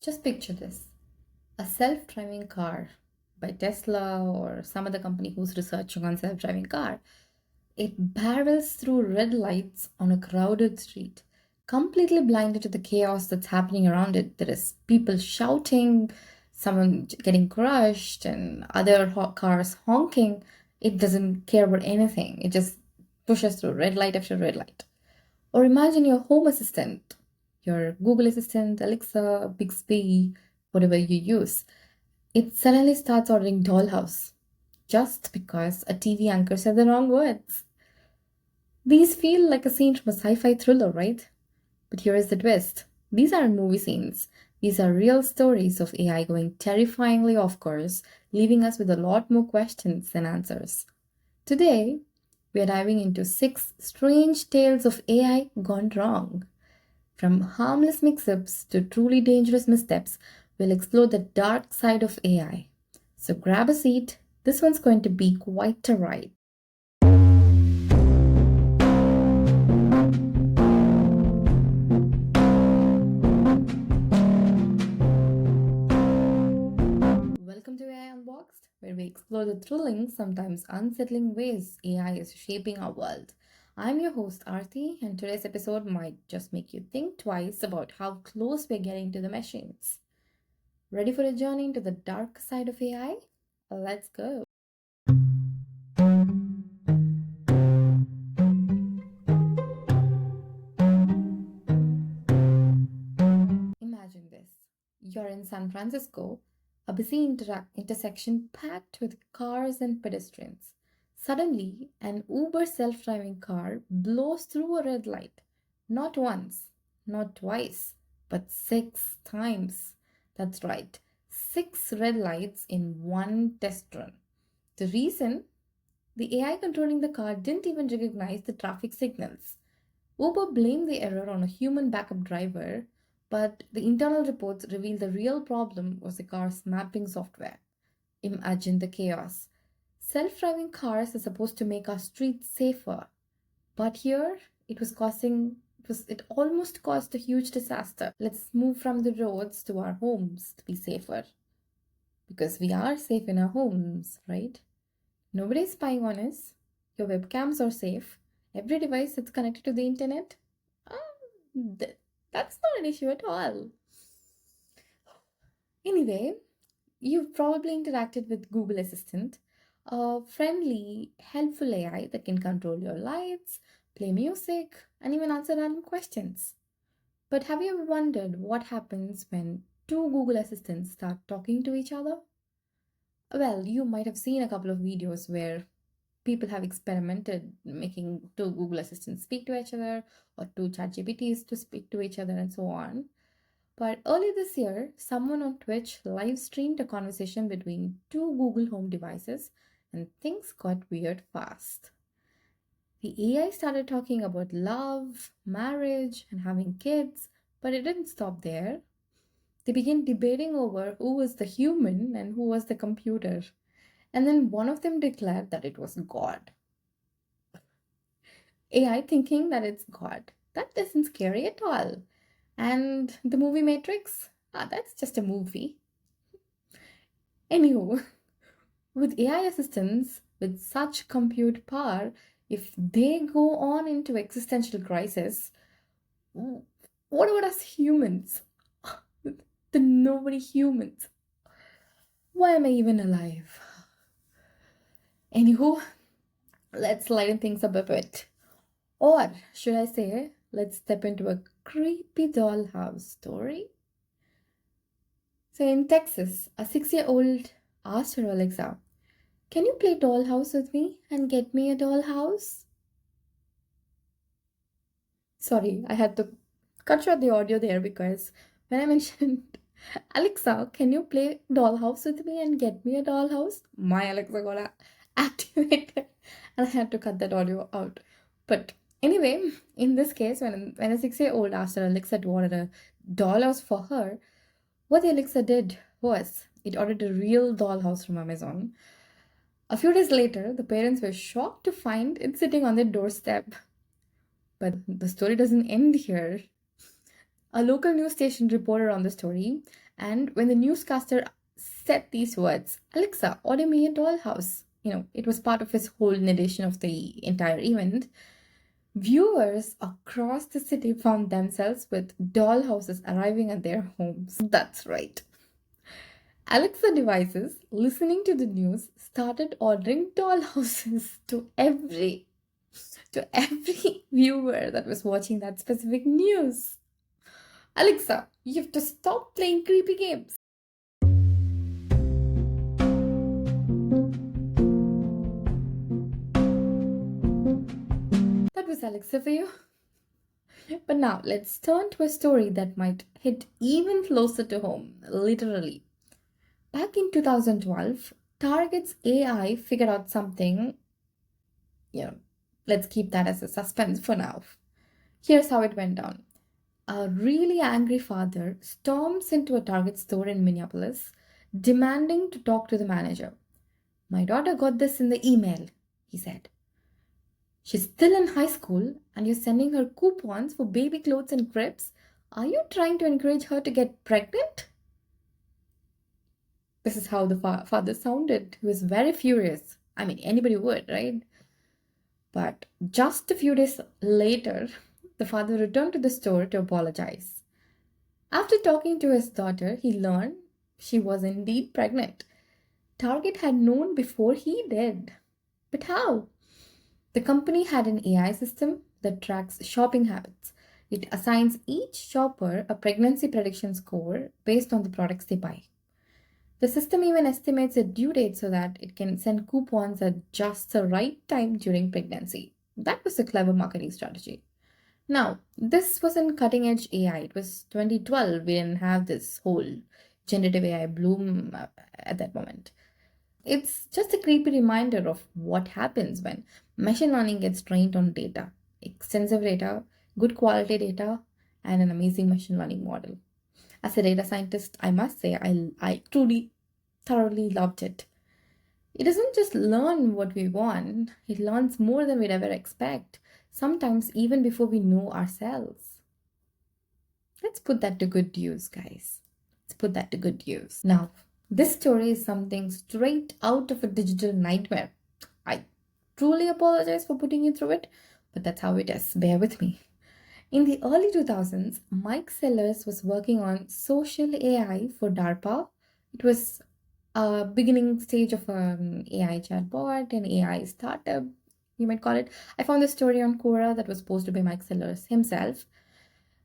Just picture this: a self driving car by Tesla or some other company who's researching on self driving car. It barrels through red lights on a crowded street, completely blinded to the chaos that's happening around it. There is people shouting, someone getting crushed, and other cars honking. It doesn't care about anything. It just pushes through red light after red light. Or imagine your home assistant, your Google Assistant, Alexa, Bixby, whatever you use. It suddenly starts ordering dollhouse just because a TV anchor said the wrong words. These feel like a scene from a sci fi thriller, right? But here is the twist: these aren't movie scenes. These are real stories of AI going terrifyingly off course, leaving us with a lot more questions than answers. Today, we are diving into 6 strange tales of AI gone wrong. From harmless mix ups to truly dangerous missteps, we'll explore the dark side of AI. So grab a seat, this one's going to be quite a ride. Welcome to AI Unboxed, where we explore the thrilling, sometimes unsettling ways AI is shaping our world. I'm your host, Aarti, and today's episode might just make you think twice about how close we're getting to the machines. Ready for a journey into the dark side of AI? Let's go. Imagine this: you're in San Francisco, a busy intersection packed with cars and pedestrians. Suddenly, an Uber self driving car blows through a red light. Not once, not twice, but 6 times. That's right, 6 red lights in one test run. The reason? The AI controlling the car didn't even recognize the traffic signals. Uber blamed the error on a human backup driver, but the internal reports reveal the real problem was the car's mapping software. Imagine the chaos. Self driving cars are supposed to make our streets safer, but here it almost caused a huge disaster. Let's move from the roads to our homes to be safer. Because we are safe in our homes, right? Nobody's spying on us. Your webcams are safe. Every device that's connected to the internet, that's not an issue at all. Anyway, you've probably interacted with Google Assistant, a friendly, helpful AI that can control your lights, play music, and even answer random questions. But have you ever wondered what happens when two Google Assistants start talking to each other? Well, you might have seen a couple of videos where people have experimented making two Google Assistants speak to each other or two ChatGPTs to speak to each other and so on. But early this year, someone on Twitch live streamed a conversation between two Google Home devices, and things got weird fast. The AI started talking about love, marriage, and having kids, but it didn't stop there. They began debating over who was the human and who was the computer. And then one of them declared that it was God. AI thinking that it's God. That isn't scary at all. And the movie Matrix? That's just a movie. Anywho, with AI assistants with such compute power, if they go on into existential crisis, what about us humans? The nobody humans. Why am I even alive? Anywho, let's lighten things up a bit. Or should I say, let's step into a creepy dollhouse story. So in Texas, a 6-year-old asked her Alexa, "Can you play dollhouse with me and get me a dollhouse?" Sorry, I had to cut short the audio there because when I mentioned, "Alexa, can you play dollhouse with me and get me a dollhouse?" My Alexa got activated and I had to cut that audio out. But anyway, in this case, when a 6-year-old asked her Alexa to order a dollhouse for her, what the Alexa did was it ordered a real dollhouse from Amazon. A few days later, the parents were shocked to find it sitting on their doorstep. But the story doesn't end here. A local news station reported on the story, and when the newscaster said these words, Alexa, order me a dollhouse, it was part of his whole narration of the entire event. Viewers across the city found themselves with dollhouses arriving at their homes. That's right. Alexa devices listening to the news started ordering dollhouses to every viewer that was watching that specific news. Alexa, you have to stop playing creepy games. That was Alexa for you. But now let's turn to a story that might hit even closer to home, literally. Back in 2012, Target's AI figured out something, you know, let's keep that as a suspense for now. Here's how it went down. A really angry father storms into a Target store in Minneapolis, demanding to talk to the manager. My daughter got this in the email, he said. She's still in high school and you're sending her coupons for baby clothes and cribs. Are you trying to encourage her to get pregnant? This is how the father sounded. He was very furious. I mean, anybody would, right? But just a few days later, the father returned to the store to apologize. After talking to his daughter, he learned she was indeed pregnant. Target had known before he did. But how? The company had an AI system that tracks shopping habits. It assigns each shopper a pregnancy prediction score based on the products they buy. The system even estimates a due date so that it can send coupons at just the right time during pregnancy. That was a clever marketing strategy. Now, this wasn't cutting edge AI. It was 2012. We didn't have this whole generative AI bloom at that moment. It's just a creepy reminder of what happens when machine learning gets trained on data, extensive data, good quality data, and an amazing machine learning model. As a data scientist, I must say I truly, thoroughly loved it. It doesn't just learn what we want, it learns more than we'd ever expect, sometimes even before we know ourselves. Let's put that to good use, guys. Let's put that to good use. Now, this story is something straight out of a digital nightmare. I truly apologize for putting you through it, but that's how it is. Bear with me. In the early 2000s, Mike Sellers was working on social AI for DARPA. It was a beginning stage of an AI chatbot, an AI startup, you might call it. I found this story on Quora that was posted by Mike Sellers himself.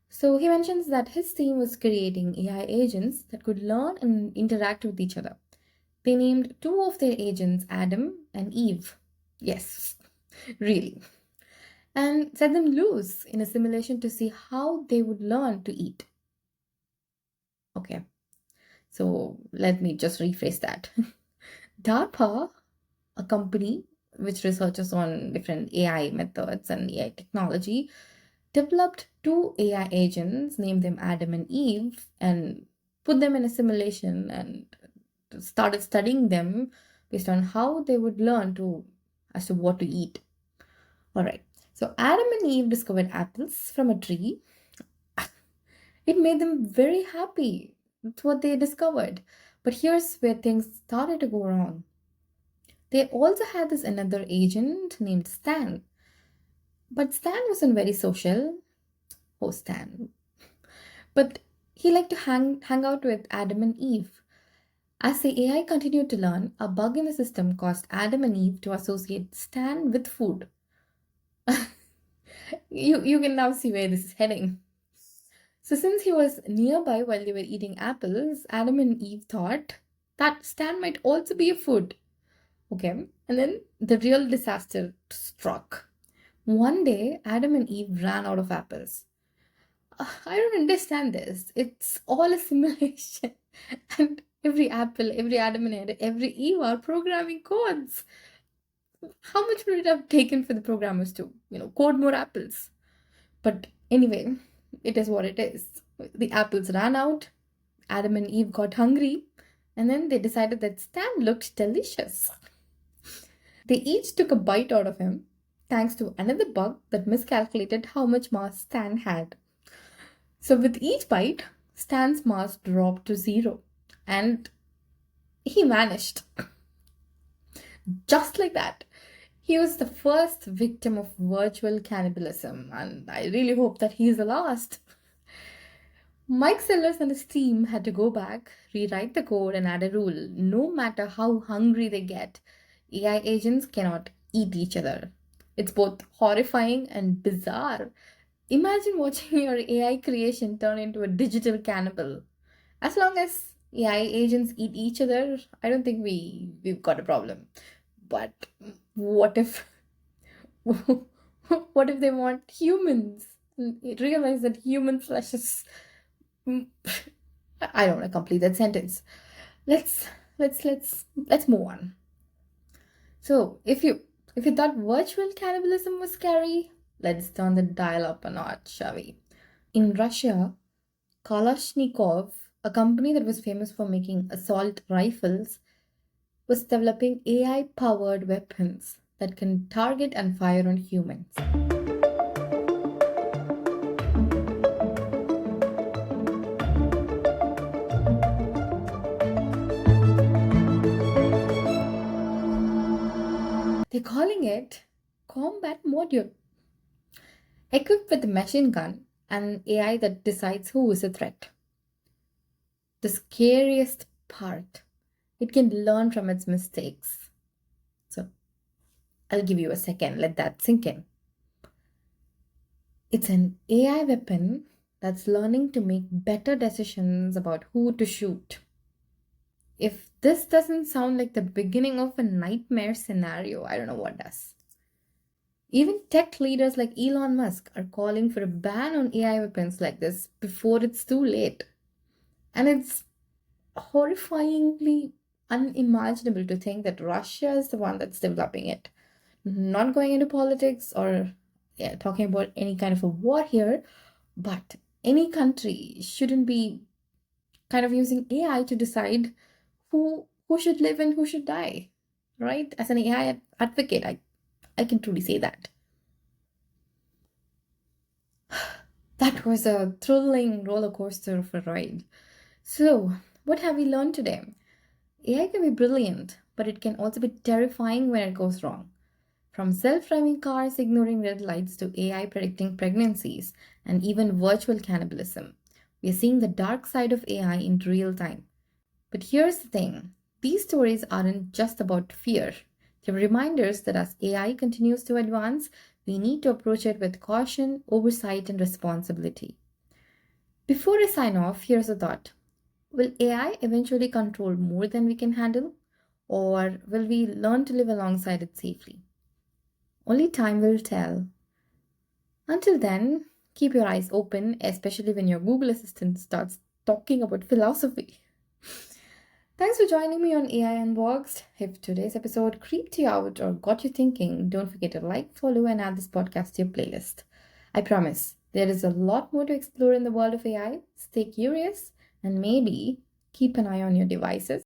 So he mentions that his team was creating AI agents that could learn and interact with each other. They named two of their agents Adam and Eve. Yes, really. And set them loose in a simulation to see how they would learn to eat. Okay, so let me just rephrase that. DARPA, a company which researches on different AI methods and AI technology, developed two AI agents, named them Adam and Eve, and put them in a simulation and started studying them based on how they would learn as to what to eat. All right. So Adam and Eve discovered apples from a tree. It made them very happy. That's what they discovered. But here's where things started to go wrong. They also had this another agent named Stan. But Stan wasn't very social. Oh, Stan. But he liked to hang out with Adam and Eve. As the AI continued to learn, a bug in the system caused Adam and Eve to associate Stan with food. You can now see where this is heading. So since he was nearby while they were eating apples, Adam and Eve thought that Stan might also be a food. Okay, and then the real disaster struck. One day, Adam and Eve ran out of apples. I don't understand this. It's all a simulation. And every apple, every Adam and every Eve are programming codes. How much would it have taken for the programmers to, code more apples? But anyway, it is what it is. The apples ran out, Adam and Eve got hungry, and then they decided that Stan looked delicious. They each took a bite out of him, thanks to another bug that miscalculated how much mass Stan had. So with each bite, Stan's mass dropped to zero and he vanished. Just like that. He was the first victim of virtual cannibalism, and I really hope that he's the last. Mike Sellers and his team had to go back, rewrite the code, and add a rule. No matter how hungry they get, AI agents cannot eat each other. It's both horrifying and bizarre. Imagine watching your AI creation turn into a digital cannibal. As long as AI agents eat each other, I don't think we've got a problem. But what if what if they want humans? And realize that human flesh is I don't want to complete that sentence. Let's let's move on. So if you thought virtual cannibalism was scary, let's turn the dial up a notch, shall we? In Russia, Kalashnikov, a company that was famous for making assault rifles, was developing AI powered weapons that can target and fire on humans. They're calling it Combat Module, equipped with a machine gun and AI that decides who is a threat. The scariest part, it can learn from its mistakes. So I'll give you a second, let that sink in. It's an AI weapon that's learning to make better decisions about who to shoot. If this doesn't sound like the beginning of a nightmare scenario, I don't know what does. Even tech leaders like Elon Musk are calling for a ban on AI weapons like this before it's too late. And it's horrifyingly unimaginable to think that Russia is the one that's developing it. Not going into politics or talking about any kind of a war here, but any country shouldn't be kind of using AI to decide who should live and who should die, right? As an AI advocate, I can truly say that. That was a thrilling roller coaster of a ride. So, what have we learned today? AI can be brilliant, but it can also be terrifying when it goes wrong. From self driving cars ignoring red lights to AI predicting pregnancies and even virtual cannibalism, we are seeing the dark side of AI in real time. But here's the thing, these stories aren't just about fear. They're reminders that as AI continues to advance, we need to approach it with caution, oversight, and responsibility. Before I sign off, here's a thought. Will AI eventually control more than we can handle? Or will we learn to live alongside it safely? Only time will tell. Until then, keep your eyes open, especially when your Google Assistant starts talking about philosophy. Thanks for joining me on AI Unboxed. If today's episode creeped you out or got you thinking, don't forget to like, follow, and add this podcast to your playlist. I promise there is a lot more to explore in the world of AI. Stay curious and maybe keep an eye on your devices.